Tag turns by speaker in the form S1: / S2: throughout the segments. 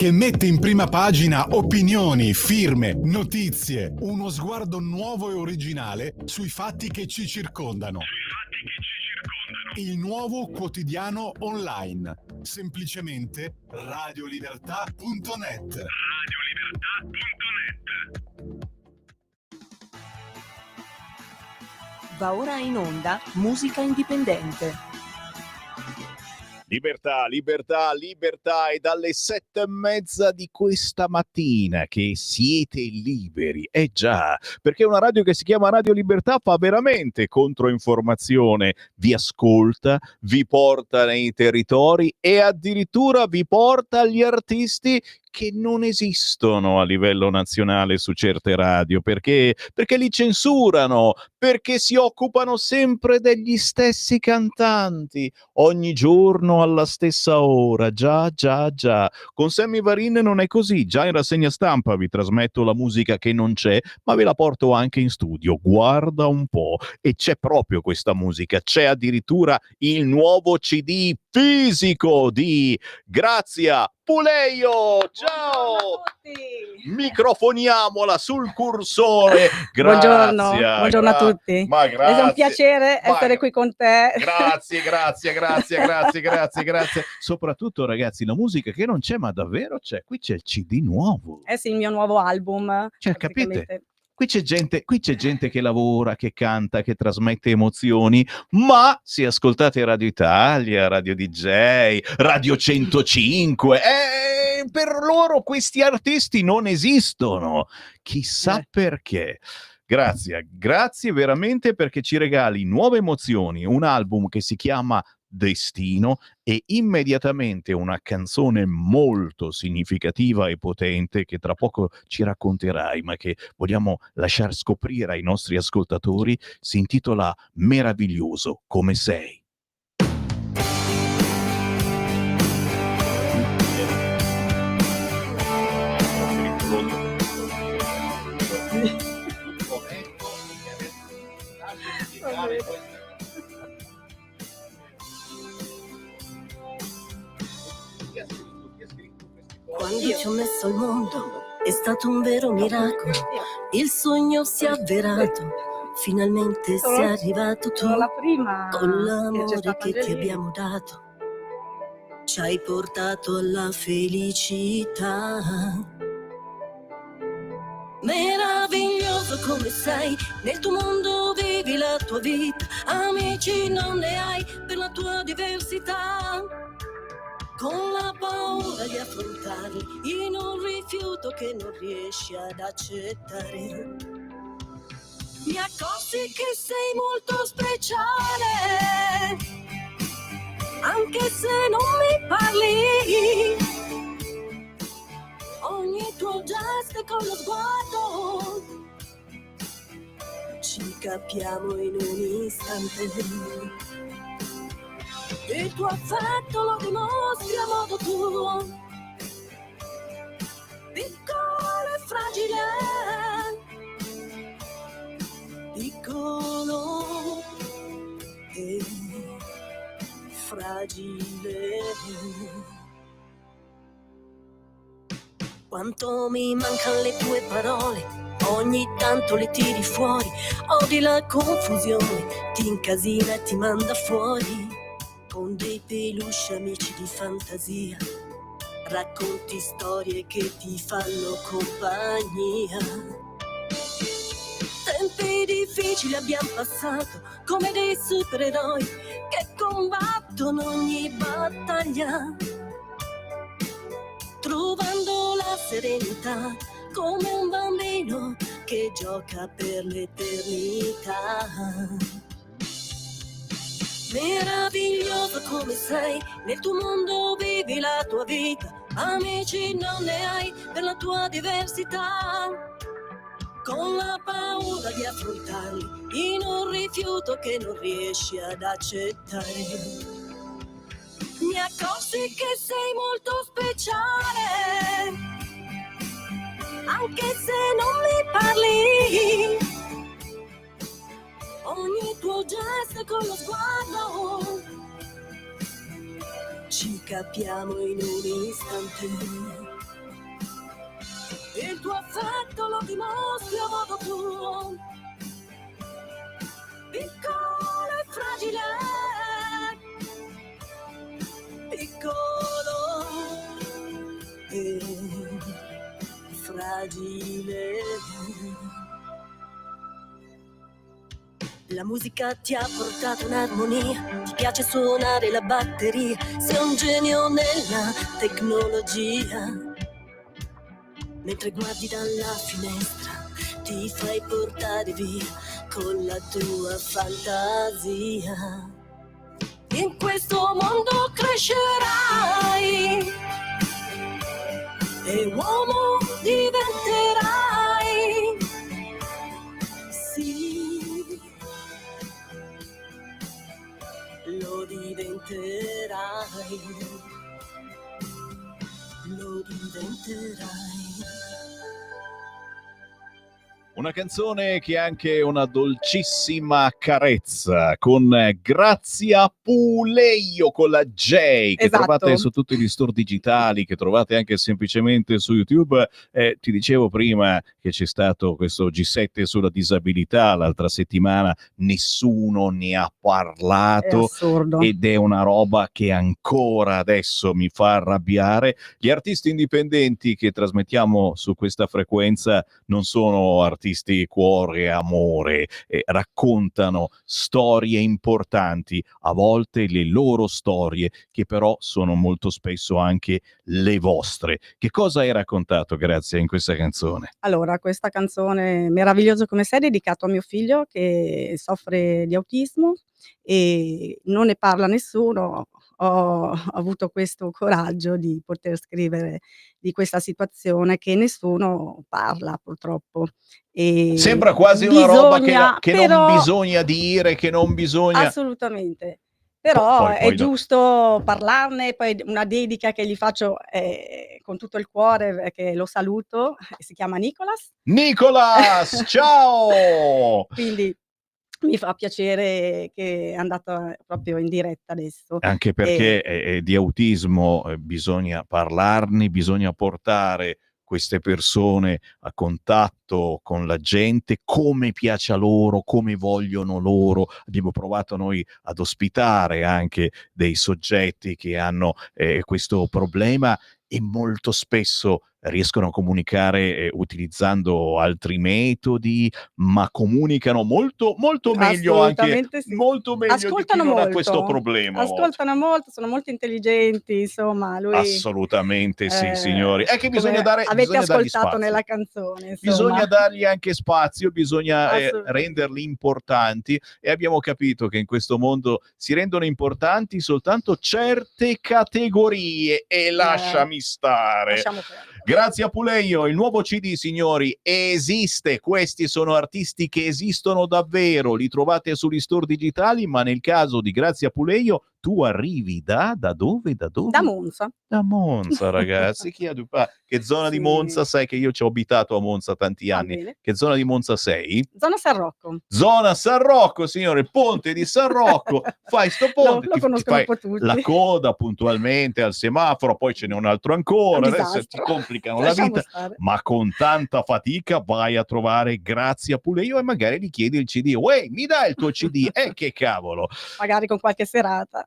S1: che mette in prima pagina opinioni, firme, notizie, uno sguardo nuovo e originale sui fatti che ci circondano. Il nuovo quotidiano online. Semplicemente radiolibertà.net.
S2: Va ora in onda musica indipendente.
S3: Libertà, libertà, libertà, e dalle 7:30 di questa mattina che siete liberi. Già, perché una radio che si chiama Radio Libertà fa veramente controinformazione, vi ascolta, vi porta nei territori e addirittura vi porta agli artisti che non esistono a livello nazionale su certe radio, perché li censurano, perché si occupano sempre degli stessi cantanti, ogni giorno alla stessa ora. Già. Con Sammy Varin non è così. Già in rassegna stampa vi trasmetto la musica che non c'è, ma ve la porto anche in studio. Guarda un po', e c'è proprio questa musica. C'è addirittura il nuovo CD fisico di Grazia Puleio. Ciao! Microfoniamola sul cursore.
S4: Buongiorno a tutti.
S3: Ma grazie.
S4: È un piacere essere qui con te.
S3: Grazie. Soprattutto, ragazzi, la musica che non c'è, ma davvero c'è. Qui c'è il CD nuovo.
S4: Sì, il mio nuovo album.
S3: Cioè, capite? Qui c'è gente che lavora, che canta, che trasmette emozioni, ma se ascoltate Radio Italia, Radio DJ, Radio 105, per loro questi artisti non esistono. Chissà perché. Grazie veramente, perché ci regali nuove emozioni, un album che si chiama Destino e immediatamente una canzone molto significativa e potente che tra poco ci racconterai, ma che vogliamo lasciar scoprire ai nostri ascoltatori. Si intitola Meraviglioso come sei.
S5: Quando ci ho messo al mondo è stato un vero miracolo, il sogno si è avverato, finalmente sei arrivato tu, con l'amore che ti abbiamo dato, ci hai portato alla felicità. Meraviglioso come sei, nel tuo mondo vivi la tua vita, amici non ne hai per la tua diversità. Con la paura di affrontarli, in un rifiuto che non riesci ad accettare. Mi accorsi che sei molto speciale, anche se non mi parli. Ogni tuo gesto con lo sguardo, ci capiamo in un istante. Il tuo affetto lo dimostri a modo tuo, piccolo e fragile, piccolo e fragile. Quanto mi mancano le tue parole, ogni tanto le tiri fuori, odi la confusione, ti incasina e ti manda fuori. Con dei peluche amici di fantasia, racconti storie che ti fanno compagnia. Tempi difficili abbiamo passato, come dei supereroi che combattono ogni battaglia, trovando la serenità come un bambino che gioca per l'eternità. Meraviglioso come sei, nel tuo mondo vivi la tua vita, amici non ne hai per la tua diversità. Con la paura di affrontarli, in un rifiuto che non riesci ad accettare. Mi accorsi che sei molto speciale, anche se non mi parli. Ogni tuo gesto con lo sguardo, ci capiamo in un istante. e fragile. La musica ti ha portato un'armonia, ti piace suonare la batteria, sei un genio nella tecnologia. Mentre guardi dalla finestra, ti fai portare via con la tua fantasia. In questo mondo crescerai e uomo diventerai. Sì, lo diventerai. Lo diventerai.
S3: Una canzone che è anche una dolcissima carezza con Grazia Puleio con la J, che
S4: Esatto.
S3: trovate su tutti gli store digitali, che trovate anche semplicemente su YouTube. Ti dicevo prima che c'è stato questo G7 sulla disabilità l'altra settimana, nessuno ne ha
S4: È
S3: parlato
S4: assurdo.
S3: ed è una roba che ancora adesso mi fa arrabbiare. Gli artisti indipendenti che trasmettiamo su questa frequenza non sono artisti cuore e amore, raccontano storie importanti, a volte le loro storie, che però sono molto spesso anche le vostre. Che cosa hai raccontato, Grazia, in questa canzone?
S4: Allora, questa canzone Meraviglioso come sei, dedicato a mio figlio che soffre di autismo e non ne parla nessuno. Ho avuto questo coraggio di poter scrivere di questa situazione che nessuno parla purtroppo.
S3: Sembra quasi una roba che non
S4: però
S3: bisogna dire, che non bisogna...
S4: assolutamente. Però
S3: Poi
S4: è giusto parlarne, poi una dedica che gli faccio con tutto il cuore, perché lo saluto, si chiama Nicolas.
S3: Nicolas, ciao!
S4: Quindi mi fa piacere che è andata proprio in diretta adesso.
S3: Anche perché di autismo bisogna parlarne, bisogna portare queste persone a contatto con la gente, come piace a loro, come vogliono loro. Abbiamo provato noi ad ospitare anche dei soggetti che hanno questo problema e molto spesso riescono a comunicare utilizzando altri metodi, ma comunicano molto, molto meglio anche,
S4: Assolutamente sì.
S3: molto meglio di chi
S4: Ascoltano
S3: non ha
S4: molto,
S3: questo problema. a volte.
S4: ascoltano molto, sono molto intelligenti, insomma, lui
S3: Assolutamente sì, signori. È che bisogna
S4: come
S3: dare,
S4: avete
S3: bisogna dargli
S4: ascoltato
S3: spazio.
S4: nella canzone, insomma.
S3: Bisogna dargli anche spazio, bisogna
S4: Assolutamente.
S3: renderli importanti, e abbiamo capito che in questo mondo si rendono importanti soltanto certe categorie e lasciami stare.
S4: Lasciamo perdere.
S3: Grazie a Puleio, il nuovo CD, signori, esiste. Questi sono artisti che esistono davvero, li trovate sugli store digitali, ma nel caso di Grazia Puleio tu arrivi da dove? Da dove?
S4: Da Monza.
S3: Da Monza, ragazzi. Che zona di
S4: Sì.
S3: Monza? Sai che io ci ho abitato a Monza tanti
S4: Va
S3: anni.
S4: bene.
S3: Che zona di Monza sei?
S4: Zona San Rocco.
S3: Zona San Rocco, signore, ponte di San Rocco. Fai sto ponte,
S4: Lo
S3: ti
S4: conoscono
S3: fai
S4: un po' tutti.
S3: la coda puntualmente al semaforo, poi ce n'è un altro ancora,
S4: Un
S3: adesso ti
S4: disastro.
S3: complicano la
S4: Lasciamo
S3: vita,
S4: stare.
S3: ma con tanta fatica vai a trovare Grazia Puleio e magari gli chiedi il CD. Uè, mi dai il tuo CD? Che cavolo!
S4: Magari con qualche serata.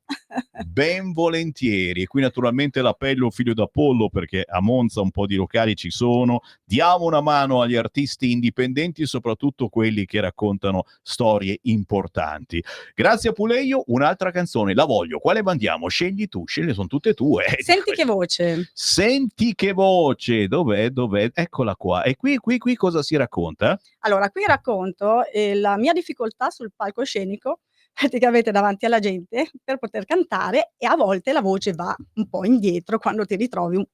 S3: Ben volentieri. E qui naturalmente l'appello figlio d'Apollo, perché a Monza un po' di locali ci sono. Diamo una mano agli artisti indipendenti, soprattutto quelli che raccontano storie importanti. Grazie a Puleio, un'altra canzone, la voglio. Quale mandiamo? Scegli tu, sono tutte tue.
S4: Senti che voce.
S3: Senti che voce. Dov'è? Eccola qua. E qui cosa si racconta?
S4: Allora, qui racconto la mia difficoltà sul palcoscenico, praticamente davanti alla gente, per poter cantare, e a volte la voce va un po' indietro quando ti ritrovi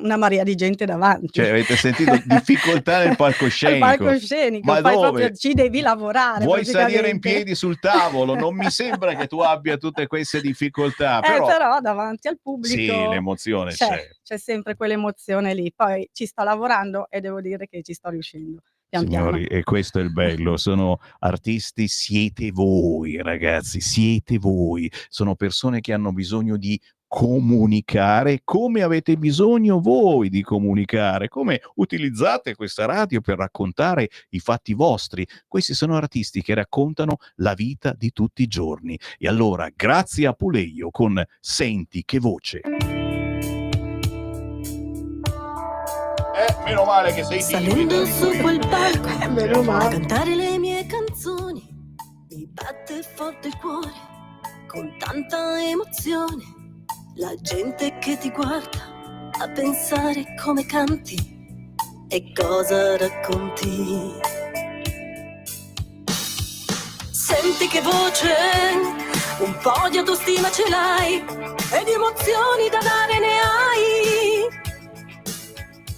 S4: una marea di gente davanti.
S3: Cioè, avete sentito difficoltà nel palcoscenico?
S4: Al palcoscenico,
S3: Ma
S4: fai
S3: dove?
S4: proprio, ci devi lavorare.
S3: Vuoi salire in
S4: praticamente.
S3: piedi sul tavolo? Non mi sembra che tu abbia tutte queste difficoltà,
S4: Però davanti al pubblico
S3: sì, l'emozione
S4: c'è sempre quell'emozione lì. Poi ci sto lavorando e devo dire che ci sto riuscendo. Pian
S3: Signori,
S4: piano.
S3: e questo è il bello, sono artisti, siete voi ragazzi, siete voi, sono persone che hanno bisogno di comunicare come avete bisogno voi di comunicare, come utilizzate questa radio per raccontare i fatti vostri. Questi sono artisti che raccontano la vita di tutti i giorni. E allora, grazie a Puleio con Senti che voce. Meno male che sei
S5: Salendo
S3: timida.
S5: su quel palco
S4: Meno
S5: a
S4: male.
S5: cantare le mie canzoni, mi batte forte il cuore con tanta emozione. La gente che ti guarda a pensare come canti e cosa racconti. Senti che voce, un po' di autostima ce l'hai e di emozioni da dare ne hai.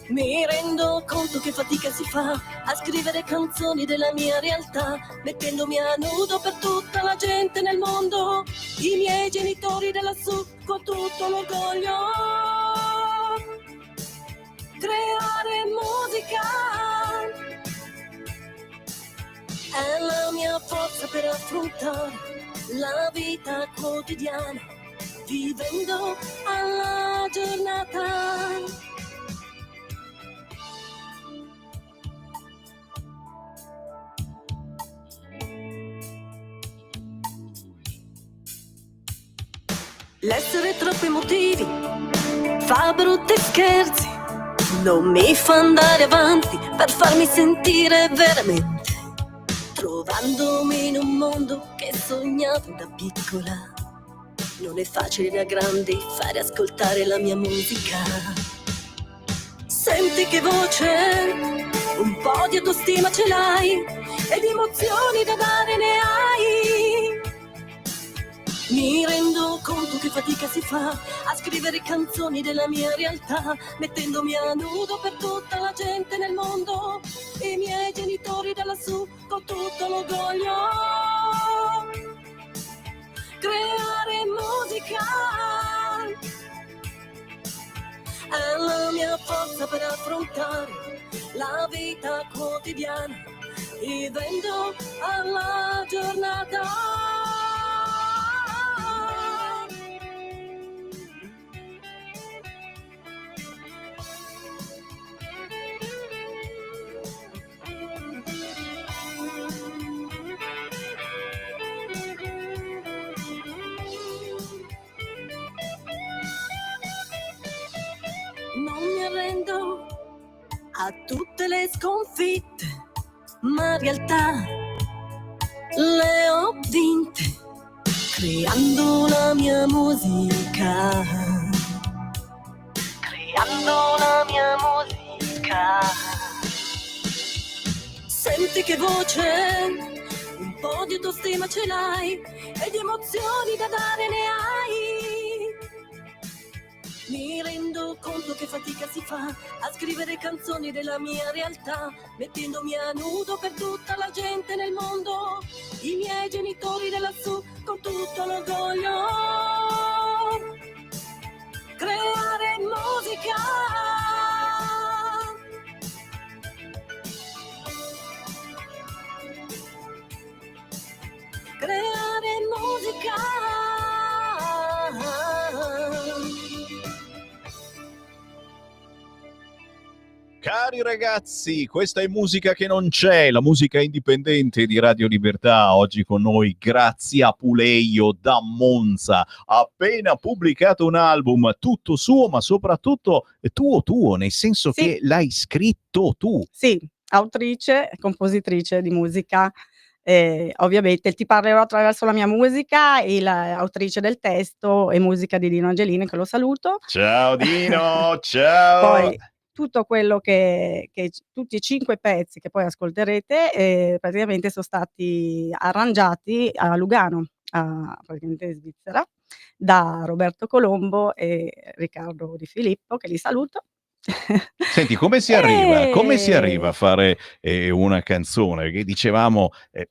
S5: Mi rendo conto che fatica si fa a scrivere canzoni della mia realtà, mettendomi a nudo per tutta la gente nel mondo, i miei genitori da lassù con tutto l'orgoglio. Creare musica è la mia forza per affrontare la vita quotidiana, vivendo alla giornata. L'essere troppo emotivi fa brutti scherzi, non mi fa andare avanti per farmi sentire veramente, trovandomi in un mondo che sognavo da piccola. Non è facile da grandi fare ascoltare la mia musica. Senti che voce, un po' di autostima ce l'hai e di emozioni da dare ne hai. Mi rendo conto che fatica si fa a scrivere canzoni della mia realtà, mettendomi a nudo per tutta la gente nel mondo, i miei genitori da lassù con tutto l'orgoglio. Creare musica è la mia forza per affrontare la vita quotidiana, vivendo alla giornata. Non mi arrendo a tutte le sconfitte, ma in realtà le ho vinte, creando la mia musica. Creando la mia musica. Senti che voce, un po' di autostima ce l'hai e di emozioni da dare ne hai. Mi rendo conto che fatica si fa a scrivere canzoni della mia realtà, mettendomi a nudo per tutta la gente nel mondo, i miei genitori da lassù con tutto l'orgoglio. Creare musica creare musica.
S3: Cari ragazzi, questa è musica che non c'è, la musica indipendente di Radio Libertà. Oggi con noi Grazia Puleio da Monza, ha appena pubblicato un album tutto suo, ma soprattutto tuo, nel senso
S4: Sì.
S3: che l'hai scritto tu.
S4: Sì, autrice, compositrice di musica. Ovviamente Ti parlerò attraverso la mia musica e autrice del testo e musica di Dino Angelini, che lo saluto.
S3: Ciao Dino, ciao!
S4: Poi tutto quello che tutti i 5 pezzi che poi ascolterete, praticamente son stati arrangiati a Lugano, praticamente in Svizzera, da Roberto Colombo e Riccardo Di Filippo, che li saluto.
S3: Senti, come si arriva a
S4: E
S3: fare una canzone? Perché dicevamo,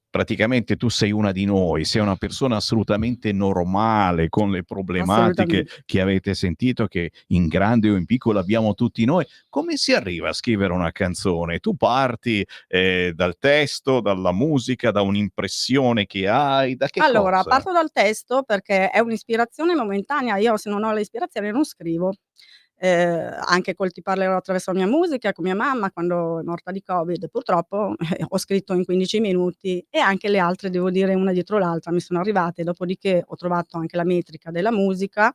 S3: praticamente tu sei una di noi, sei una persona assolutamente normale, con le problematiche
S4: Assolutamente.
S3: che avete sentito, che in grande o in piccolo abbiamo tutti noi. Come si arriva a scrivere una canzone? Tu parti dal testo, dalla musica, da un'impressione che hai, da che
S4: Allora,
S3: cosa?
S4: parto dal testo perché è un'ispirazione momentanea. Io se non ho l'ispirazione non scrivo. Anche col Ti parlerò attraverso la mia musica, con mia mamma quando è morta di Covid purtroppo, ho scritto in 15 minuti, e anche le altre devo dire una dietro l'altra mi sono arrivate, dopodiché ho trovato anche la metrica della musica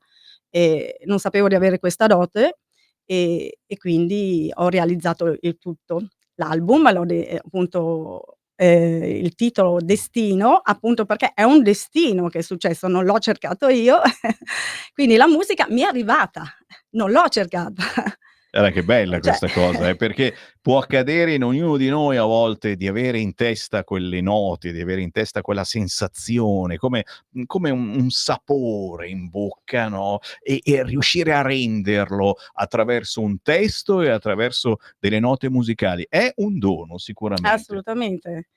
S4: e non sapevo di avere questa dote e quindi ho realizzato il tutto. L'album appunto, il titolo Destino, appunto perché è un destino che è successo, non l'ho cercato io, quindi la musica mi è arrivata, non l'ho cercata.
S3: Che bella
S4: Cioè
S3: questa cosa, perché può accadere in ognuno di noi a volte di avere in testa quelle note, di avere in testa quella sensazione, come un sapore in bocca, no, e riuscire a renderlo attraverso un testo e attraverso delle note musicali. È un dono sicuramente.
S4: Assolutamente.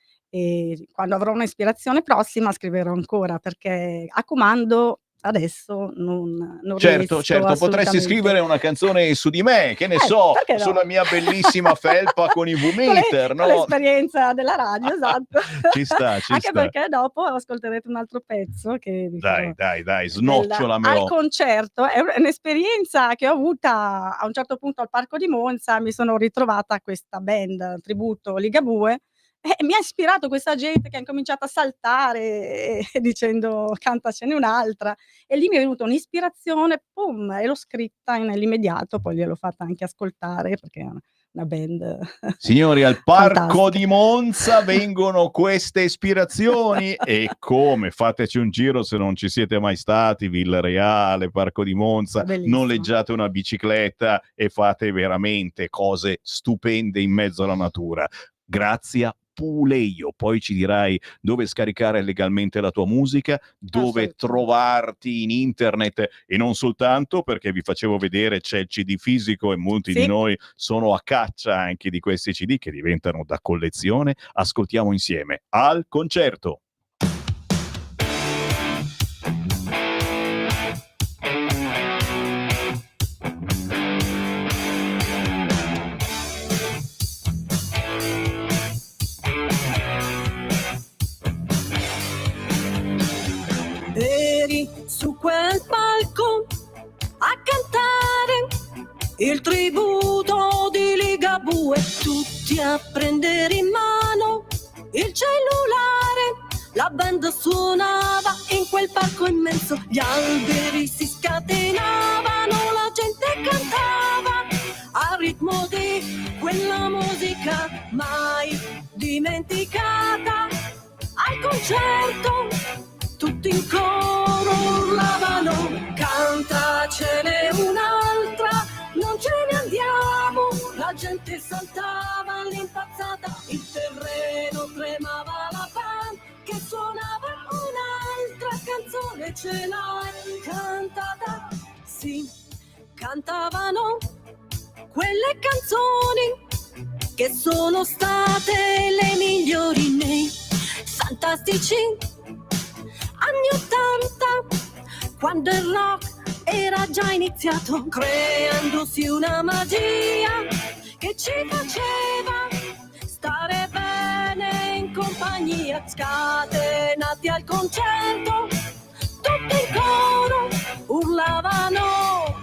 S4: Quando avrò un'ispirazione prossima scriverò ancora, perché a comando adesso non
S3: Certo,
S4: riesco
S3: certo, potresti
S4: assolutamente.
S3: scrivere una canzone su di me, che ne so,
S4: Perché no?
S3: sulla mia bellissima felpa con i V-meter,
S4: Con
S3: no?
S4: l'esperienza della radio, esatto.
S3: Ci sta, ci
S4: Anche
S3: sta.
S4: perché dopo ascolterete un altro pezzo che vi farò
S3: Dai,
S4: al
S3: snocciolamelo.
S4: concerto. È un'esperienza che ho avuta a un certo punto al Parco di Monza, mi sono ritrovata a questa band tributo Ligabue e mi ha ispirato questa gente che ha incominciato a saltare dicendo: "Cantacene un'altra". E lì mi è venuta un'ispirazione, pum, e l'ho scritta nell'immediato, poi gliel'ho fatta anche ascoltare perché è una band
S3: Signori, al Parco
S4: fantastica.
S3: di Monza vengono queste ispirazioni e come? Fateci un giro se non ci siete mai stati, Villareale, Parco di Monza,
S4: Bellissimo.
S3: noleggiate una bicicletta e fate veramente cose stupende in mezzo alla natura. Grazia Puleio, poi ci dirai dove scaricare legalmente la tua musica, dove
S4: Assolutamente.
S3: trovarti in internet e non soltanto, perché vi facevo vedere c'è il CD fisico e molti di
S4: Sì.
S3: noi sono a caccia anche di questi CD che diventano da collezione. Ascoltiamo insieme Al concerto.
S5: Eri su quel palco a cantare il tributo di Ligabue, tutti a prendere in mano il cellulare. La band suonava in quel parco immenso, gli alberi si scatenavano, la gente cantava al ritmo di quella musica mai dimenticata. Al concerto tutti in coro urlavano: cantacene un'altra, non ce ne andiamo. La gente saltava all'impazzata, il terreno tremava, la band che suonava un'altra canzone. Ce l'hai cantata? Sì, cantavano quelle canzoni che sono state le migliori nei fantastici anni '80, quando il rock era già iniziato, creandosi una magia che ci faceva stare bene in compagnia. Scatenati al concerto, tutti in coro urlavano: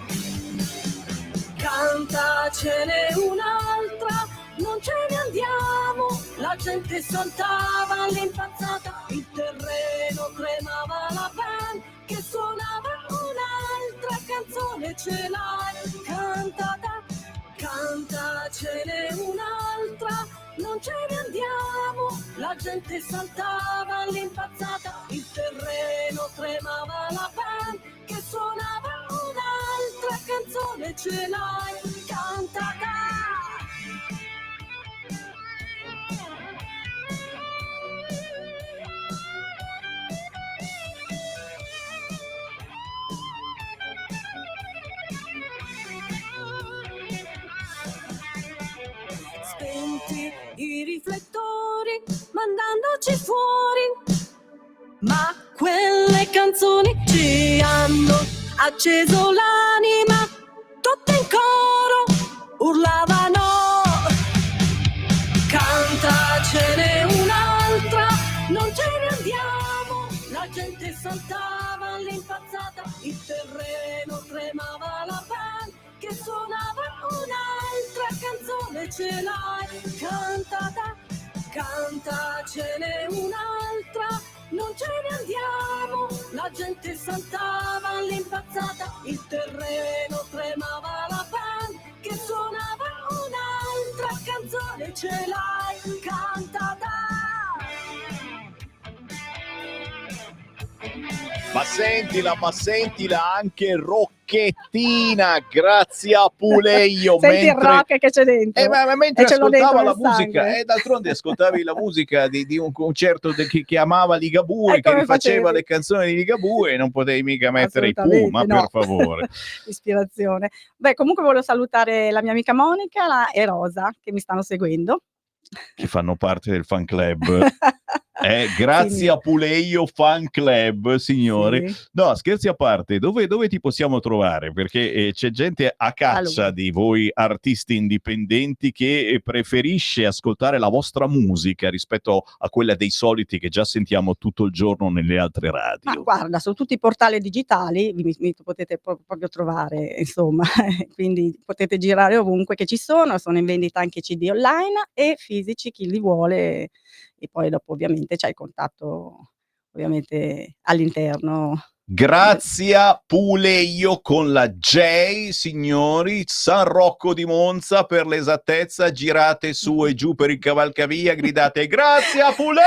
S5: cantacene un'altra, non ce ne andiamo. La gente saltava all'impazzata, il terreno tremava, la band che suonava un'altra canzone. Ce l'hai cantata? Cantacene un'altra, non ce ne andiamo. La gente saltava all'impazzata, il terreno tremava, la band che suonava un'altra canzone. Ce l'hai cantata? Spenti i riflettori, mandandoci fuori, ma quelle canzoni ci hanno acceso l'anima. Tutte in coro urlavano: cantacene un'altra, non ce ne andiamo. La gente saltava all'impazzata, il terreno tremava, la band che suonava un'altra canzone. Ce l'hai cantata? Cantacene un'altra, non ce ne andiamo. La gente saltava all'impazzata, il terreno tremava, la band canzone ce l'hai cantata.
S3: Ma sentila anche rocchettina, grazie a Puleio.
S4: Senti il rock che c'è dentro.
S3: Ma mentre
S4: E ce l'ho dentro
S3: ascoltava la
S4: nel
S3: musica,
S4: sangue.
S3: d'altronde ascoltavi la musica di un concerto che amava Ligabue,
S4: E
S3: che
S4: come
S3: rifaceva
S4: facevi?
S3: le canzoni di Ligabue, e non potevi mica mettere i Puma,
S4: Assolutamente no.
S3: per favore.
S4: Ispirazione. Beh, comunque volevo salutare la mia amica Monica e Rosa che mi stanno seguendo.
S3: Che fanno parte del fan club. Grazie
S4: Sì.
S3: a Puleio Fan Club, signore.
S4: Sì.
S3: No, scherzi a parte, dove ti possiamo trovare? Perché c'è gente a caccia
S4: Allora.
S3: di voi artisti indipendenti che preferisce ascoltare la vostra musica rispetto a quella dei soliti che già sentiamo tutto il giorno nelle altre
S4: Ma
S3: radio.
S4: guarda, su tutti i portali digitali mi potete proprio trovare, insomma, quindi potete girare ovunque che ci sono in vendita anche CD online e fisici, chi li vuole, e poi dopo ovviamente c'è il contatto ovviamente all'interno.
S3: Grazia Puleio con la J, signori, San Rocco di Monza per l'esattezza, girate su e giù per il cavalcavia, gridate Grazia Puleio,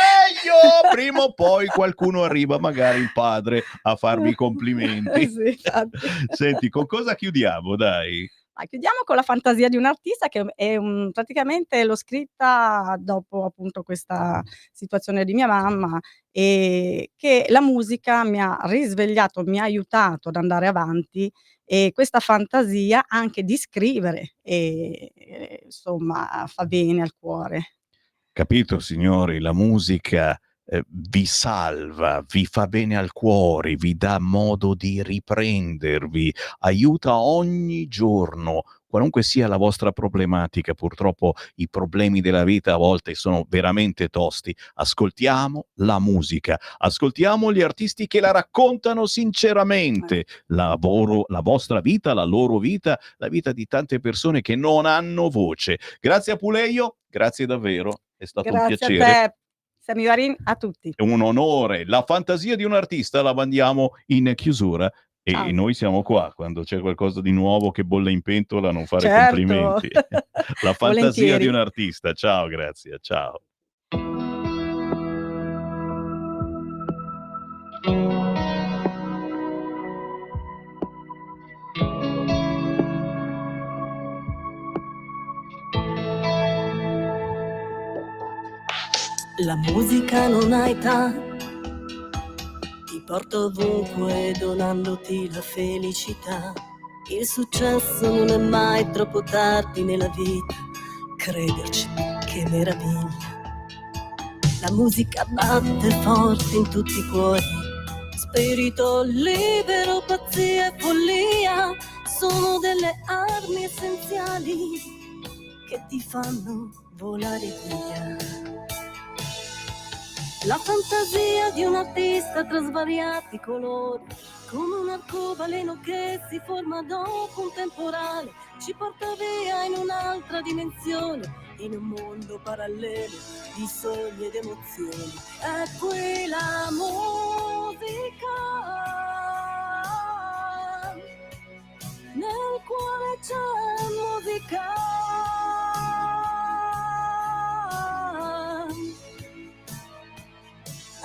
S3: prima o poi qualcuno arriva, magari il padre, a farvi i complimenti.
S4: Sì, infatti.
S3: Senti, con cosa chiudiamo, dai?
S4: Chiudiamo con La fantasia di un artista, che è praticamente l'ho scritta dopo appunto questa situazione di mia mamma, che la musica mi ha risvegliato, mi ha aiutato ad andare avanti, e questa fantasia anche di scrivere, insomma fa bene al cuore.
S3: Capito, signori, la musica vi salva, vi fa bene al cuore, vi dà modo di riprendervi, aiuta ogni giorno, qualunque sia la vostra problematica. Purtroppo i problemi della vita a volte sono veramente tosti. Ascoltiamo la musica, ascoltiamo gli artisti che la raccontano sinceramente, la vostra vita, la loro vita, la vita di tante persone che non hanno voce. Grazie a Puleio, grazie davvero, è stato un
S4: Grazie a
S3: piacere.
S4: te, Sami Varin, a tutti.
S3: È un onore. La fantasia di un artista la mandiamo in chiusura e
S4: Ciao.
S3: noi siamo qua quando c'è qualcosa di nuovo che bolle in pentola, non fare
S4: Certo.
S3: complimenti. La fantasia
S4: Volentieri.
S3: di un artista. Ciao, grazie. Ciao.
S5: La musica non ha età, ti porta ovunque donandoti la felicità. Il successo non è mai troppo tardi nella vita, crederci, che meraviglia. La musica batte forte in tutti i cuori, spirito libero, pazzia e follia, sono delle armi essenziali che ti fanno volare via. La fantasia di un artista tra svariati colori, come un arcobaleno che si forma dopo un temporale, ci porta via in un'altra dimensione, in un mondo parallelo di sogni ed emozioni. È qui la musica, nel cuore c'è musica.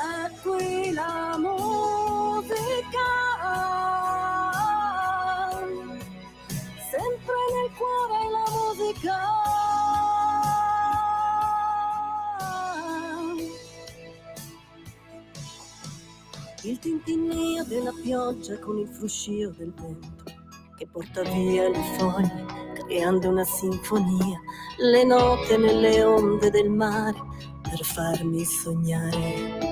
S5: È qui la musica, sempre nel cuore la musica. Il tintinnio della pioggia con il fruscio del vento che porta via le foglie, creando una sinfonia, le note nelle onde del mare per farmi sognare.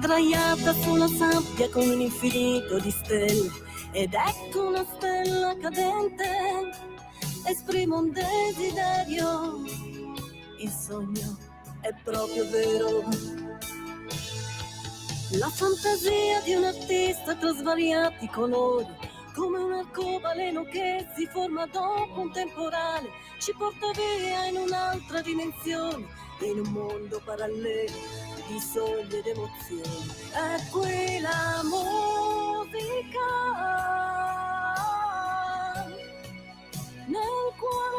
S5: Sdraiata sulla sabbia con un infinito di stelle, ed ecco una stella cadente, esprimo un desiderio, il sogno è proprio vero. La fantasia di un artista tra svariati colori, come un arcobaleno che si forma dopo un temporale, ci porta via in un'altra dimensione, in un mondo parallelo di sogni ed emozioni. È qui la musica, nel cuore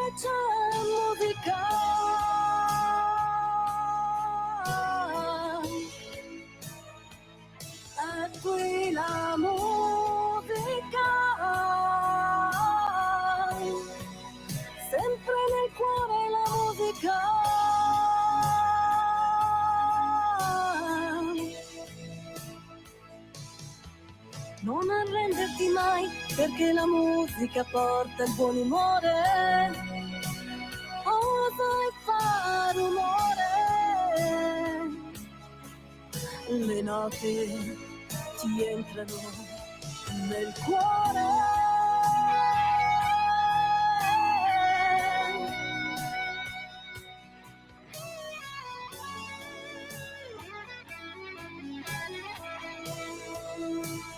S5: perché la musica porta il buon umore. Osa e fa rumore, le note ti entrano nel cuore.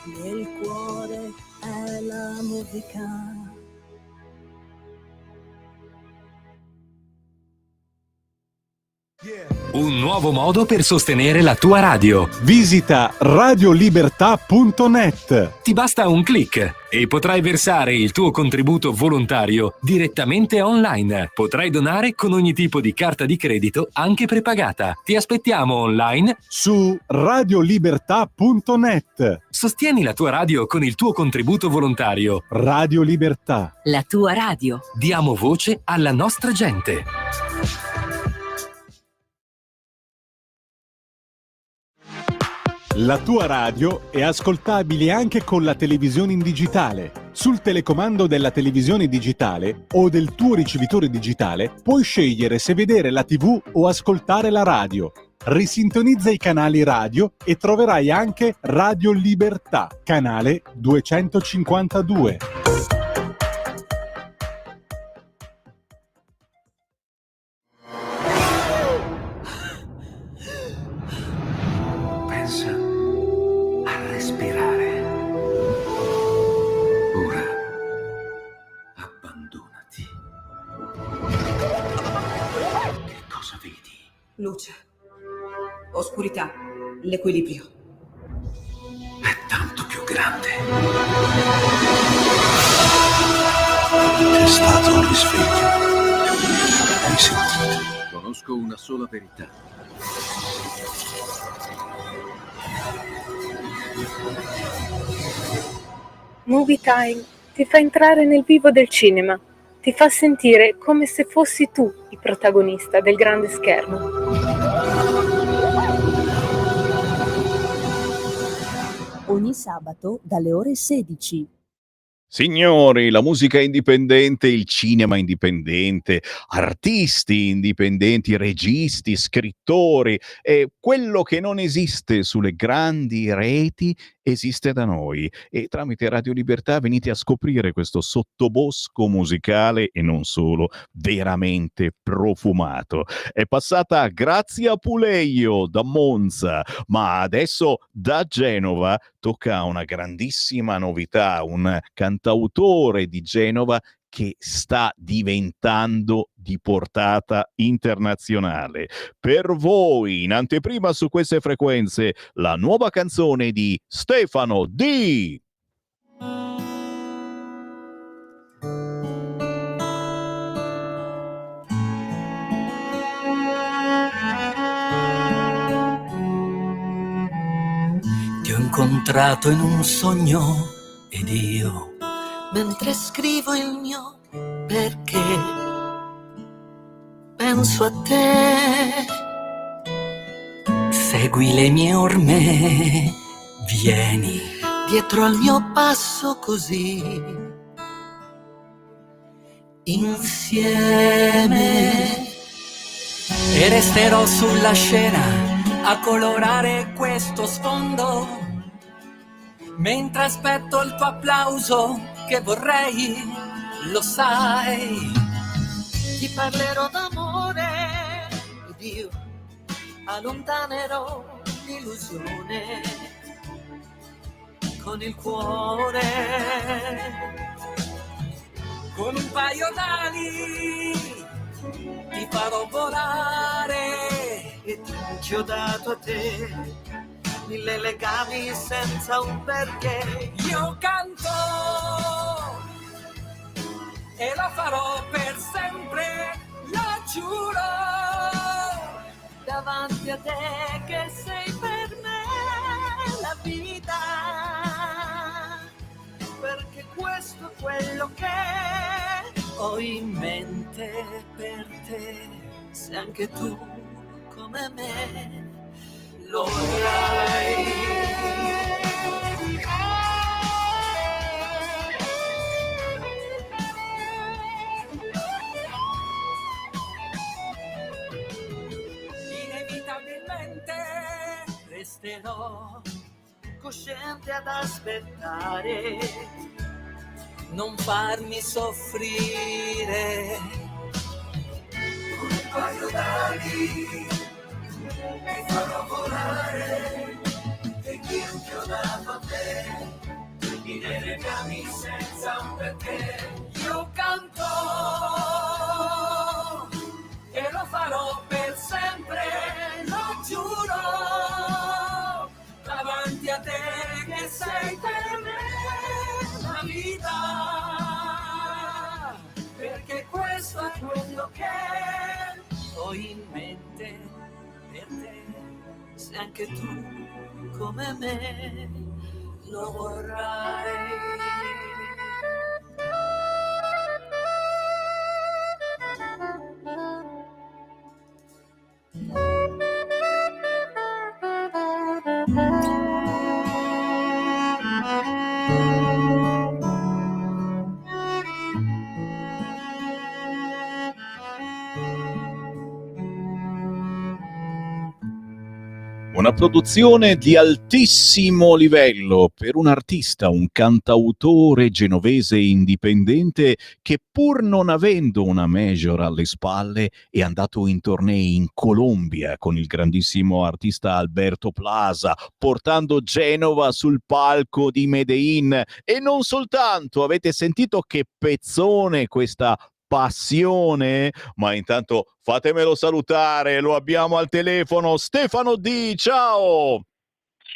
S5: Nel cuore è la musica.
S6: Un nuovo modo per sostenere la tua radio.
S1: Visita radiolibertà.net.
S6: Ti basta un click e potrai versare il tuo contributo volontario direttamente online. Potrai donare con ogni tipo di carta di credito, anche prepagata. Ti aspettiamo online
S1: Su radiolibertà.net.
S6: Sostieni la tua radio con il tuo contributo volontario.
S1: Radio Libertà.
S2: La tua radio.
S6: Diamo voce alla nostra gente.
S1: La tua radio è ascoltabile anche con la televisione in digitale. Sul telecomando della televisione digitale o del tuo ricevitore digitale puoi scegliere se vedere la TV o ascoltare la radio. Risintonizza i canali radio e troverai anche Radio Libertà, canale 252.
S6: Pensa a respirare. Ora abbandonati. Che cosa vedi?
S2: Luce. Oscurità. L'equilibrio.
S6: È tanto più grande.
S7: C'è stato un risveglio. Hai sentito?
S6: Conosco una sola verità.
S8: Movie Time ti fa entrare nel vivo del cinema, ti fa sentire come se fossi tu il protagonista del grande schermo.
S5: Ogni sabato dalle ore 16.
S3: Signori, la musica indipendente, il cinema indipendente, artisti indipendenti, registi, scrittori, e quello che non esiste sulle grandi reti esiste da noi, e tramite Radio Libertà venite a scoprire questo sottobosco musicale, e non solo, veramente profumato. È passata Grazia Puleio da Monza, ma adesso da Genova tocca a una grandissima novità, un cantautore di Genova che sta diventando di portata internazionale. Per voi, in anteprima su queste frequenze, la nuova canzone di Stefano D.
S9: Ti ho incontrato in un sogno ed io, mentre scrivo il mio perché, penso a te. Segui le mie orme, vieni dietro al mio passo così, insieme. E resterò sulla scena a colorare questo sfondo, mentre aspetto il tuo applauso che vorrei, lo sai. Ti parlerò d'amore ed io allontanerò l'illusione con il cuore. Con un paio d'ali ti farò volare e ti ho dato a te 1000 legami senza un perché. Io canto e lo farò per sempre, lo giuro, davanti a te che sei per me la vita, perché questo è quello che ho in mente per te, se anche tu come me lo avrai. resterò cosciente ad aspettare, non farmi soffrire. Con un paio d'ali ti farò volare, e chi non ti ho dato a te, i miei legami senza un perché. Io canto e lo farò per sempre, lo giuro, davanti a te che sei per me la vita, perché questo è quello che ho in mente per te, se anche tu come me lo vorrai.
S3: Una produzione di altissimo livello per un artista, un cantautore genovese indipendente che, pur non avendo una major alle spalle, è andato in tournée in Colombia con il grandissimo artista Alberto Plaza, portando Genova sul palco di Medellin. E non soltanto, avete sentito che pezzone questa passione? Ma intanto fatemelo salutare, lo abbiamo al telefono, Stefano D, ciao!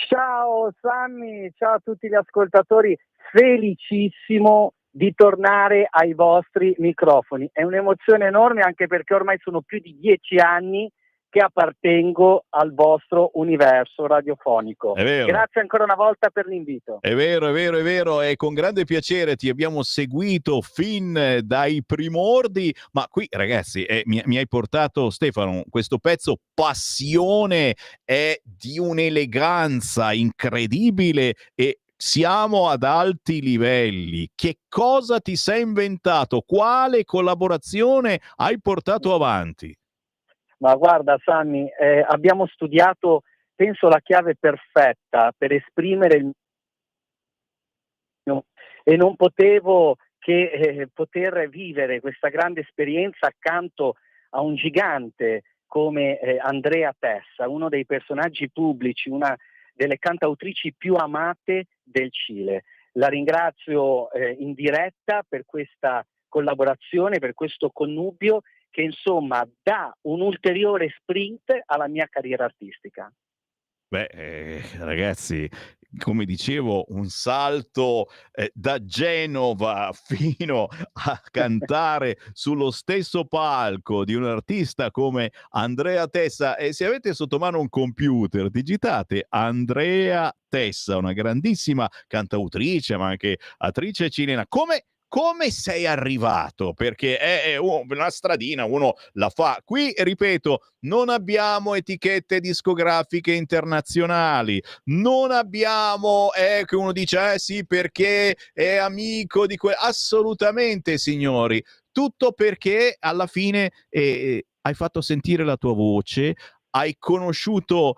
S10: Ciao Sammy, ciao a tutti gli ascoltatori, felicissimo di tornare ai vostri microfoni. È un'emozione enorme, anche perché ormai sono più di 10 anni che appartengo al vostro universo radiofonico.
S3: È vero.
S10: Grazie ancora una volta per l'invito.
S3: È vero, è vero, è vero, e con grande piacere ti abbiamo seguito fin dai primordi, ma qui ragazzi mi hai portato, Stefano, questo pezzo Passione è di un'eleganza incredibile e siamo ad alti livelli. Che cosa ti sei inventato? Quale collaborazione hai portato avanti?
S10: Ma guarda Sammy, abbiamo studiato, penso, la chiave perfetta per esprimere il mio, e non potevo che poter vivere questa grande esperienza accanto a un gigante come Andrea Tessa, uno dei personaggi pubblici, una delle cantautrici più amate del Cile. La ringrazio in diretta per questa collaborazione, per questo connubio che insomma dà un ulteriore sprint alla mia carriera artistica.
S3: Beh, ragazzi, come dicevo, un salto da Genova fino a cantare sullo stesso palco di un artista come Andrea Tessa. E se avete sotto mano un computer, digitate Andrea Tessa, una grandissima cantautrice, ma anche attrice cilena. Come sei arrivato? Perché è una stradina, uno la fa. Qui, ripeto, non abbiamo etichette discografiche internazionali, non abbiamo che uno dice sì perché è amico di assolutamente, signori, tutto perché alla fine hai fatto sentire la tua voce, hai conosciuto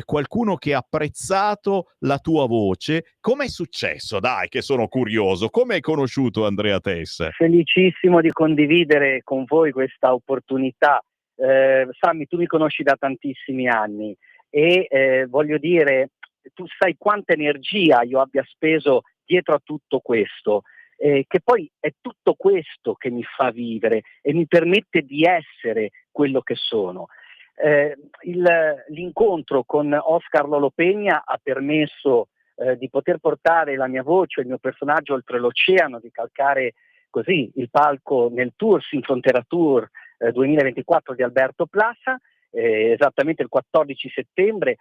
S3: qualcuno che ha apprezzato la tua voce. Com'è successo? Dai, che sono curioso. Come hai conosciuto Andrea Tessa?
S10: Felicissimo di condividere con voi questa opportunità. Sammy, tu mi conosci da tantissimi anni e voglio dire, tu sai quanta energia io abbia speso dietro a tutto questo, che poi è tutto questo che mi fa vivere e mi permette di essere quello che sono. L'incontro con Oscar Lolo Peña ha permesso di poter portare la mia voce, il mio personaggio oltre l'oceano, di calcare così il palco nel tour Sin Frontera Tour 2024 di Alberto Plaza, esattamente il 14 settembre,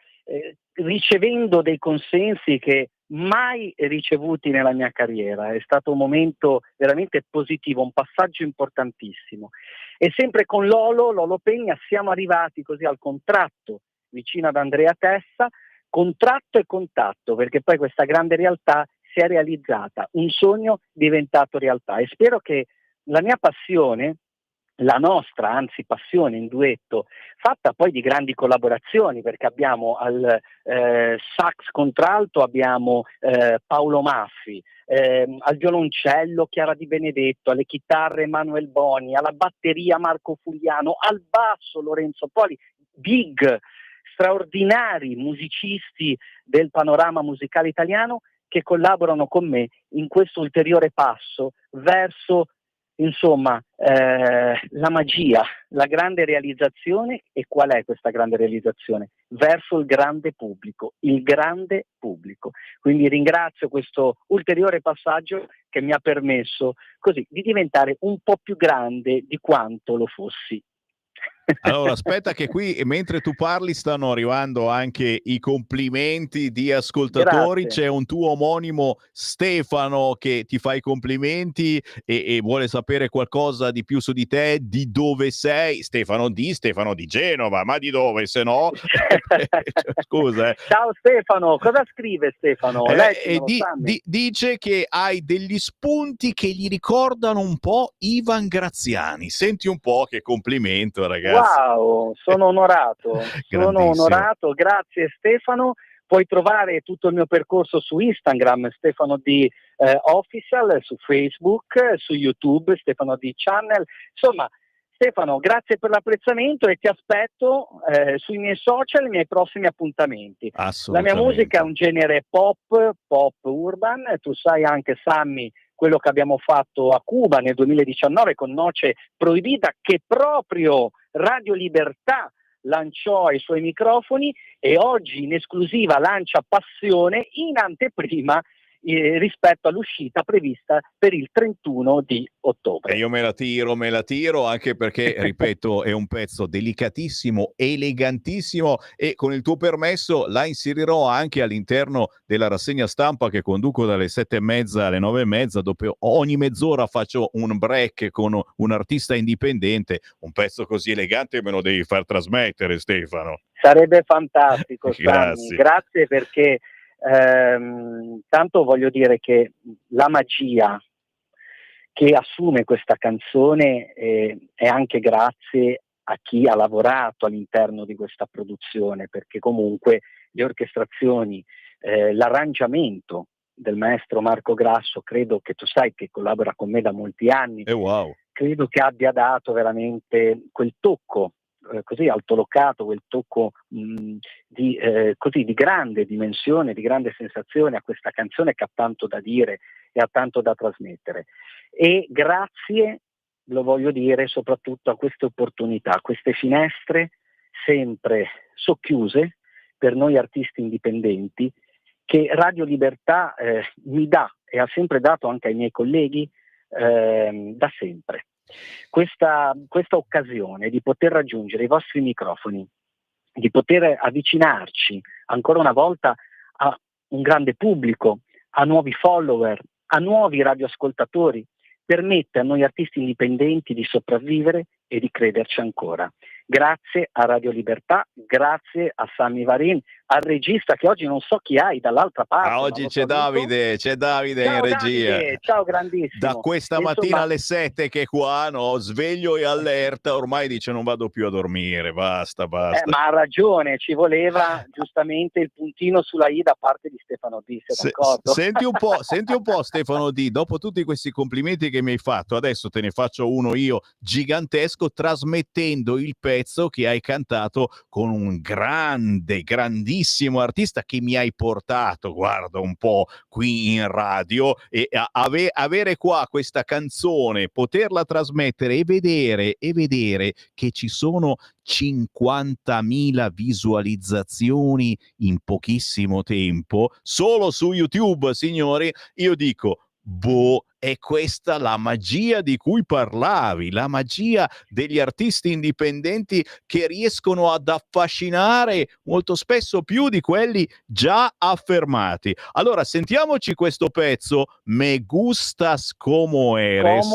S10: ricevendo dei consensi che mai ricevuti nella mia carriera. È stato un momento veramente positivo, un passaggio importantissimo. E sempre con Lolo Peña siamo arrivati così al contratto vicino ad Andrea Tessa, contratto e contatto, perché poi questa grande realtà si è realizzata, un sogno diventato realtà, e spero che la mia passione la nostra, anzi, passione in duetto, fatta poi di grandi collaborazioni, perché abbiamo al sax contralto abbiamo Paolo Maffi, al violoncello Chiara Di Benedetto, alle chitarre Manuel Boni, alla batteria Marco Fugliano, al basso Lorenzo Poli, big, straordinari musicisti del panorama musicale italiano che collaborano con me in questo ulteriore passo verso, insomma, la magia, la grande realizzazione. E qual è questa grande realizzazione? Verso il grande pubblico, il grande pubblico. Quindi ringrazio questo ulteriore passaggio che mi ha permesso così di diventare un po' più grande di quanto lo fossi.
S3: Allora, aspetta che qui, mentre tu parli, stanno arrivando anche i complimenti di ascoltatori.
S10: Grazie.
S3: C'è un tuo omonimo, Stefano, che ti fa i complimenti e vuole sapere qualcosa di più su di te, di dove sei. Stefano di Genova, ma di dove, se no? Scusa.
S10: Ciao Stefano, cosa scrive Stefano?
S3: Dice che hai degli spunti che gli ricordano un po' Ivan Graziani. Senti un po' che complimento, ragazzi.
S10: Wow, sono onorato, grazie Stefano. Puoi trovare tutto il mio percorso su Instagram, Stefano D Official, su Facebook, su YouTube, Stefano D Channel. Insomma, Stefano, grazie per l'apprezzamento e ti aspetto sui miei social, i miei prossimi appuntamenti. La mia musica è un genere pop urban, tu sai anche, Sammy, quello che abbiamo fatto a Cuba nel 2019 con Noce Proibita, che proprio Radio Libertà lanciò ai suoi microfoni, e oggi in esclusiva lancia Passione in anteprima rispetto all'uscita prevista per il 31 di ottobre.
S3: E io me la tiro anche perché, ripeto, è un pezzo delicatissimo, elegantissimo, e con il tuo permesso la inserirò anche all'interno della rassegna stampa che conduco dalle 7:30 alle 9:30, dove ogni mezz'ora faccio un break con un artista indipendente. Un pezzo così elegante me lo devi far trasmettere, Stefano.
S10: Sarebbe fantastico,
S3: Grazie.
S10: Grazie, perché tanto voglio dire che la magia che assume questa canzone è anche grazie a chi ha lavorato all'interno di questa produzione, perché comunque le orchestrazioni, l'arrangiamento del maestro Marco Grasso, credo che tu sai che collabora con me da molti anni, credo che abbia dato veramente quel tocco così altolocato, quel tocco così di grande dimensione, di grande sensazione a questa canzone che ha tanto da dire e ha tanto da trasmettere. E grazie, lo voglio dire, soprattutto a queste opportunità, queste finestre sempre socchiuse per noi artisti indipendenti, che Radio Libertà mi dà e ha sempre dato anche ai miei colleghi da sempre. Questa occasione di poter raggiungere i vostri microfoni, di poter avvicinarci ancora una volta a un grande pubblico, a nuovi follower, a nuovi radioascoltatori, permette a noi artisti indipendenti di sopravvivere e di crederci ancora. Grazie a Radio Libertà, grazie a Sammy Varin, al regista che oggi non so chi hai dall'altra parte.
S3: Oggi c'è Davide
S10: Ciao,
S3: in regia.
S10: Davide, ciao grandissimo.
S3: Da questa mattina alle 7 che è qua, no, sveglio e allerta, ormai dice non vado più a dormire, basta.
S10: Ma ha ragione, ci voleva giustamente il puntino sulla I da parte di Stefano D, sei d'accordo?
S3: Senti un po' Stefano D, dopo tutti questi complimenti che mi hai fatto, adesso te ne faccio uno io gigantesco, trasmettendo il pezzo che hai cantato con un grandissimo artista che mi hai portato, guarda un po' qui in radio, e avere qua questa canzone, poterla trasmettere e vedere che ci sono 50.000 visualizzazioni in pochissimo tempo solo su YouTube, signori, io dico è questa la magia di cui parlavi, la magia degli artisti indipendenti che riescono ad affascinare molto spesso più di quelli già affermati. Allora, sentiamoci questo pezzo, Me gustas como eres.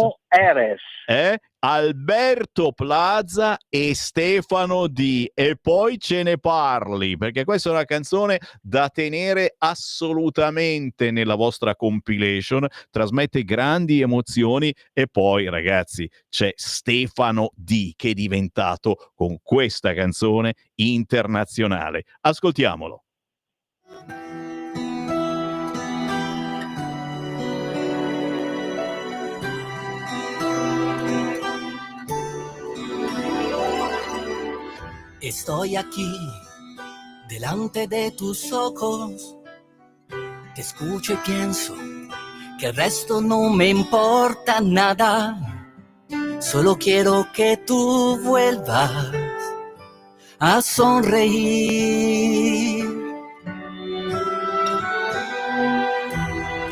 S3: Alberto Plaza e Stefano D. E poi ce ne parli, perché questa è una canzone da tenere assolutamente nella vostra compilation, trasmette grandi emozioni. E poi, ragazzi, c'è Stefano D che è diventato con questa canzone internazionale. Ascoltiamolo.
S9: Estoy aquí, delante de tus ojos. Te escucho y pienso que el resto no me importa nada. Solo quiero que tú vuelvas a sonreír.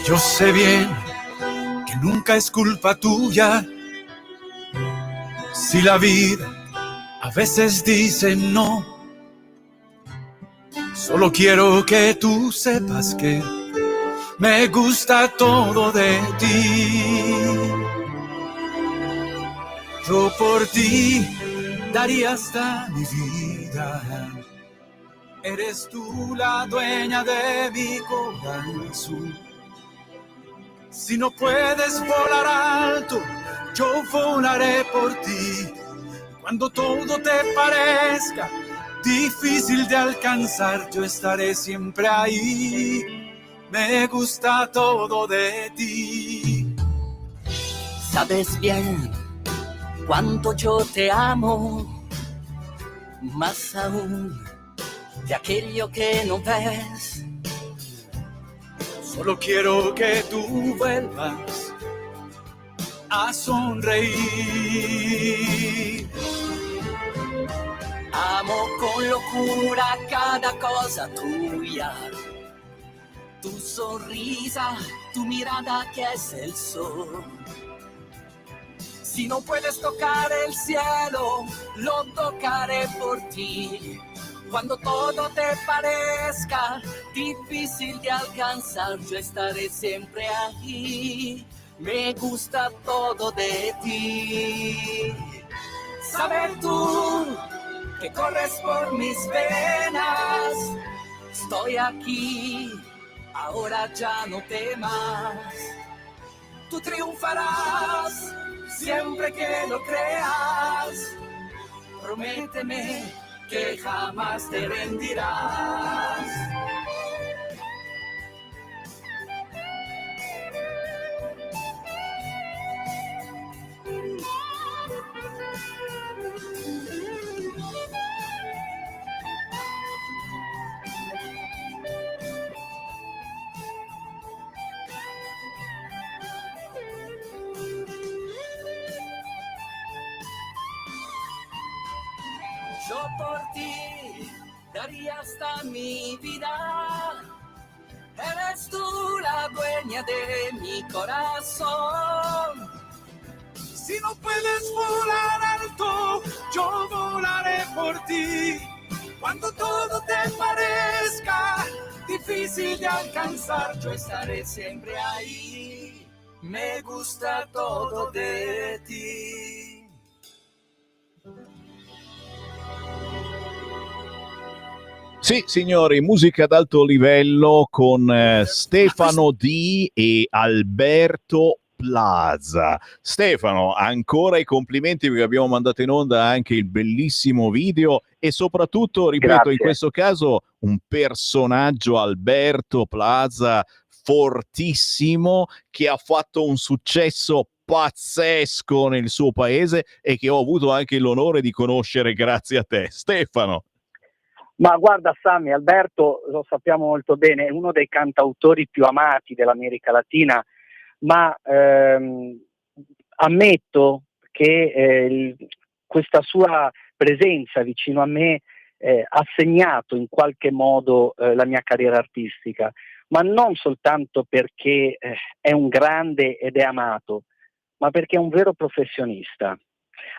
S11: Yo sé bien que nunca es culpa tuya si la vida a veces dice no. Solo quiero que tú sepas que me gusta todo de ti. Yo por ti daría hasta mi vida. Eres tú la dueña de mi corazón. Si no puedes volar alto, yo volaré por ti. Cuando todo te parezca difícil de alcanzar, yo estaré siempre ahí. Me gusta todo de ti.
S9: Sabes bien cuánto yo te amo, más aún de aquello que no ves.
S11: Solo quiero que tú vuelvas a sonreír.
S9: Amo con locura cada cosa tuya. Tu sonrisa, tu mirada que es el sol. Si no puedes tocar el cielo, lo tocaré por ti. Cuando todo te parezca difícil de alcanzar, yo estaré siempre aquí. Me gusta todo de ti. Sabes tú que corres por mis venas. Estoy aquí, ahora ya no temas. Tú triunfarás siempre que lo creas. Prométeme que jamás te rendirás. Yo por ti daría hasta mi vida. Eres tú la dueña de mi corazón.
S11: Si no puedes volar alto, yo volaré por ti. Cuando todo te parezca difícil de alcanzar, yo estaré siempre ahí. Me gusta todo de ti.
S3: Sì, signori, musica ad alto livello con Stefano D e Alberto Plaza. Stefano, ancora i complimenti perché abbiamo mandato in onda anche il bellissimo video e soprattutto, ripeto,
S10: Grazie.
S3: in questo caso un personaggio, Alberto Plaza, fortissimo, che ha fatto un successo pazzesco nel suo paese e che ho avuto anche l'onore di conoscere grazie a te. Stefano.
S10: Ma guarda Sammy, Alberto, lo sappiamo molto bene, è uno dei cantautori più amati dell'America Latina, ma ammetto che questa sua presenza vicino a me ha segnato in qualche modo la mia carriera artistica, ma non soltanto perché è un grande ed è amato, ma perché è un vero professionista.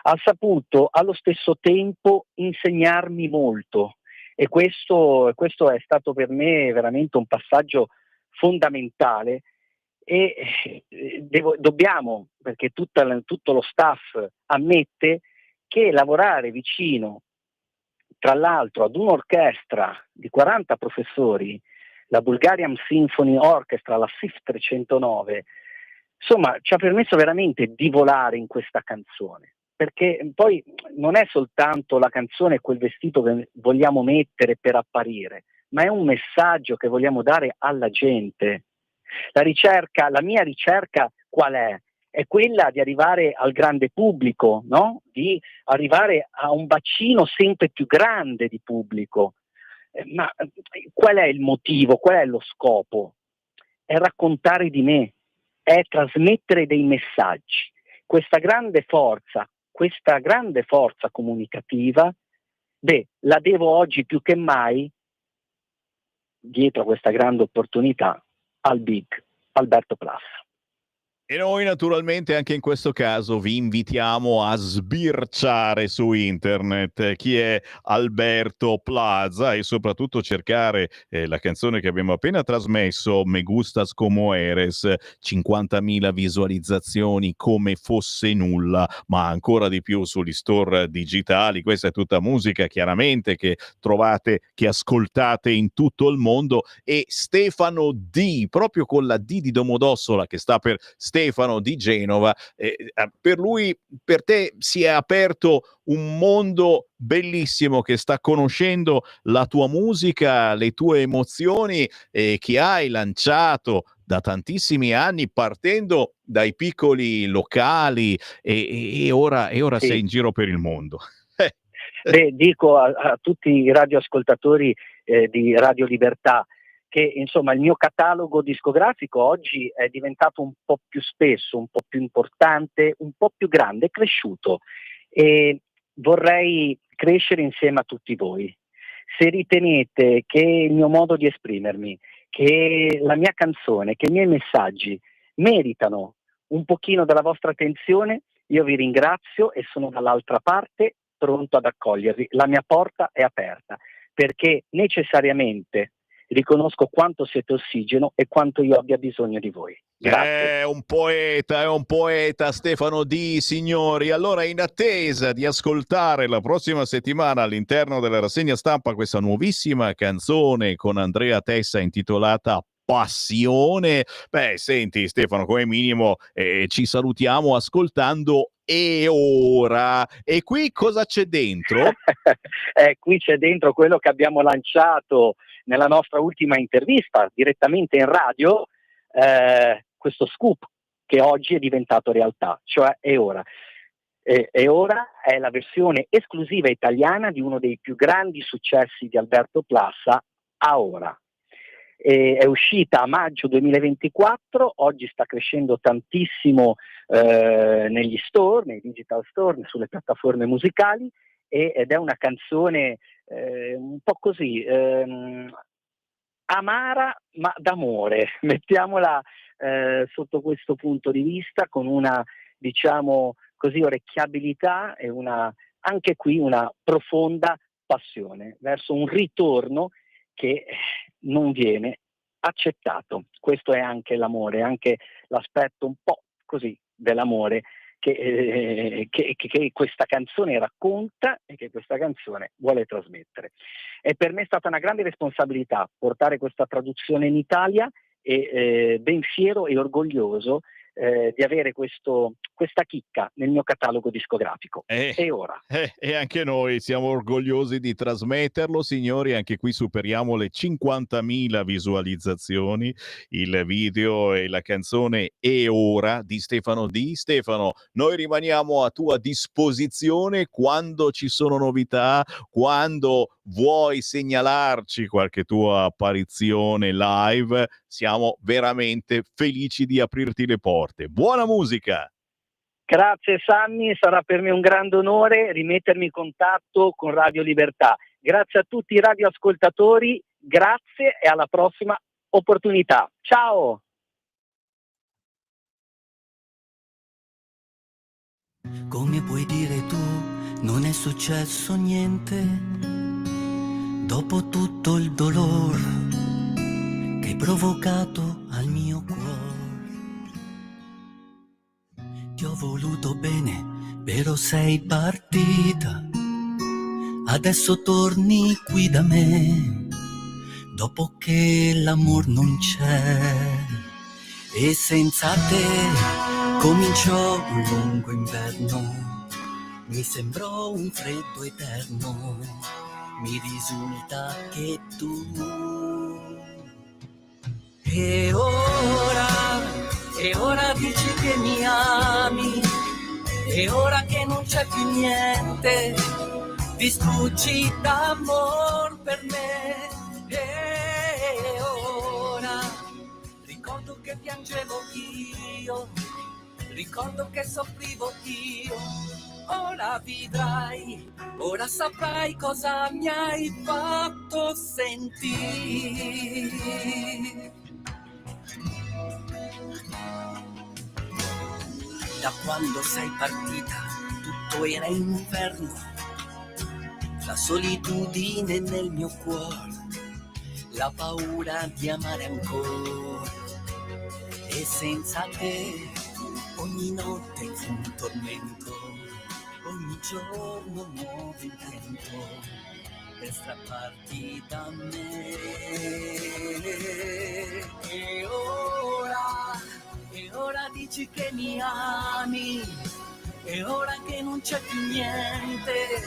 S10: Ha saputo allo stesso tempo insegnarmi molto. E questo è stato per me veramente un passaggio fondamentale e dobbiamo, perché tutto lo staff ammette che lavorare vicino, tra l'altro, ad un'orchestra di 40 professori, la Bulgarian Symphony Orchestra, la SIF 309, insomma, ci ha permesso veramente di volare in questa canzone, perché poi non è soltanto la canzone e quel vestito che vogliamo mettere per apparire, ma è un messaggio che vogliamo dare alla gente. La mia ricerca qual è? È quella di arrivare al grande pubblico, no? Di arrivare a un bacino sempre più grande di pubblico. Ma qual è il motivo? Qual è lo scopo? È raccontare di me, è trasmettere dei messaggi. Questa grande forza comunicativa, la devo oggi più che mai, dietro a questa grande opportunità, al big Alberto Plaza.
S3: E noi naturalmente anche in questo caso vi invitiamo a sbirciare su internet chi è Alberto Plaza e soprattutto cercare la canzone che abbiamo appena trasmesso, Me Gustas Como Eres, 50.000 visualizzazioni come fosse nulla, ma ancora di più sugli store digitali. Questa è tutta musica chiaramente che trovate, che ascoltate in tutto il mondo. E Stefano D, proprio con la D di Domodossola che sta per Stefano di Genova, per te si è aperto un mondo bellissimo che sta conoscendo la tua musica, le tue emozioni che hai lanciato da tantissimi anni partendo dai piccoli locali e ora
S10: Sì.
S3: sei in giro per il mondo.
S10: Dico a tutti i radioascoltatori di Radio Libertà che insomma il mio catalogo discografico oggi è diventato un po' più spesso, un po' più importante, un po' più grande, è cresciuto e vorrei crescere insieme a tutti voi. Se ritenete che il mio modo di esprimermi, che la mia canzone, che i miei messaggi meritano un pochino della vostra attenzione, io vi ringrazio e sono dall'altra parte pronto ad accogliervi. La mia porta è aperta perché necessariamente riconosco quanto siete ossigeno e quanto io abbia bisogno di voi. Grazie.
S3: È un poeta Stefano D, signori. Allora, in attesa di ascoltare la prossima settimana all'interno della rassegna stampa questa nuovissima canzone con Andrea Tessa intitolata Passione, senti Stefano, come minimo ci salutiamo ascoltando E ora. E qui cosa c'è dentro?
S10: Qui c'è dentro quello che abbiamo lanciato nella nostra ultima intervista direttamente in radio, questo scoop che oggi è diventato realtà, cioè E ora. E ora è la versione esclusiva italiana di uno dei più grandi successi di Alberto Plaza, A ora. È uscita a maggio 2024, oggi sta crescendo tantissimo negli store, nei digital store, sulle piattaforme musicali ed è una canzone un po' così amara ma d'amore, mettiamola sotto questo punto di vista, con una, diciamo così, orecchiabilità e anche qui una profonda passione verso un ritorno che non viene accettato. Questo è anche l'amore, anche l'aspetto un po' così dell'amore che questa canzone racconta e che questa canzone vuole trasmettere. E per me è stata una grande responsabilità portare questa traduzione in Italia e ben fiero e orgoglioso di avere questa chicca nel mio catalogo discografico. E ora?
S3: E anche noi siamo orgogliosi di trasmetterlo, signori. Anche qui superiamo le 50.000 visualizzazioni, il video e la canzone E ora di Stefano D. Stefano, noi rimaniamo a tua disposizione quando ci sono novità, quando vuoi segnalarci qualche tua apparizione live, siamo veramente felici di aprirti le porte. Buona musica!
S10: Grazie Sammy, sarà per me un grande onore rimettermi in contatto con Radio Libertà. Grazie a tutti i radioascoltatori, grazie e alla prossima opportunità. Ciao!
S9: Come puoi dire tu, non è successo niente? Dopo tutto il dolore che hai provocato al mio cuore. Ti ho voluto bene, però sei partita. Adesso torni qui da me, dopo che l'amor non c'è. E senza te cominciò un lungo inverno, mi sembrò un freddo eterno, mi risulta che tu. E ora dici che mi ami, e ora che non c'è più niente, distruggi d'amor per me. E ora ricordo che piangevo io, ricordo che soffrivo io. Ora vivrai, ora saprai cosa mi hai fatto sentire. Da quando sei partita tutto era inferno, la solitudine nel mio cuore, la paura di amare ancora. E senza te ogni notte fu un tormento, ogni giorno un nuovo intento per strapparti da me. E ora dici che mi ami, e ora che non c'è più niente,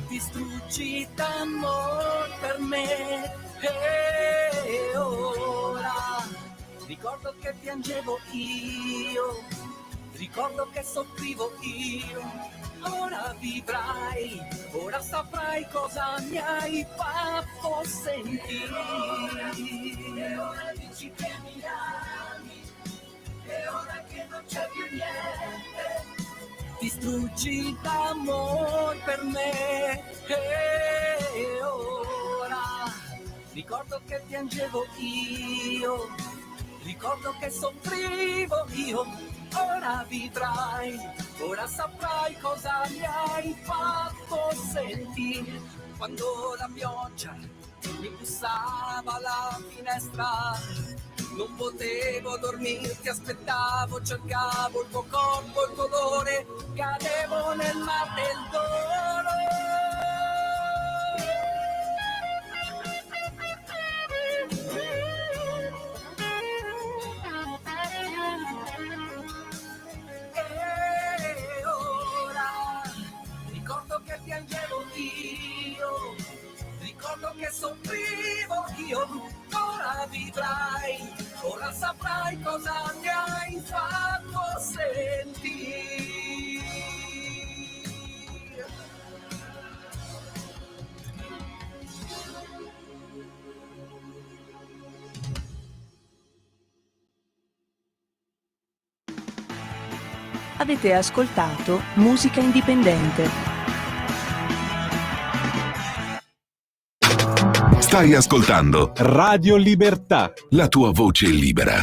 S9: distruggi d'amor per me. E ora ricordo che piangevo io, ricordo che soffrivo io. Ora vivrai, ora saprai cosa mi hai fatto sentire. E ora dici che mi ami, e ora che non c'è più niente, distruggi d'amor per me. E ora ricordo che piangevo io, ricordo che soffrivo io. Ora vivrai, ora saprai cosa mi hai fatto sentire. Quando la pioggia mi bussava alla finestra, non potevo dormire, ti aspettavo, cercavo il tuo corpo, il tuo odore, cadevo nel mar del dolore. E ora ricordo che piangevo io, ricordo che soffrivo io. Ora vivrai, ora saprai cosa mi hai fatto sentire.
S2: Avete ascoltato Musica Indipendente.
S12: Stai ascoltando
S1: Radio Libertà.
S12: la tua voce libera,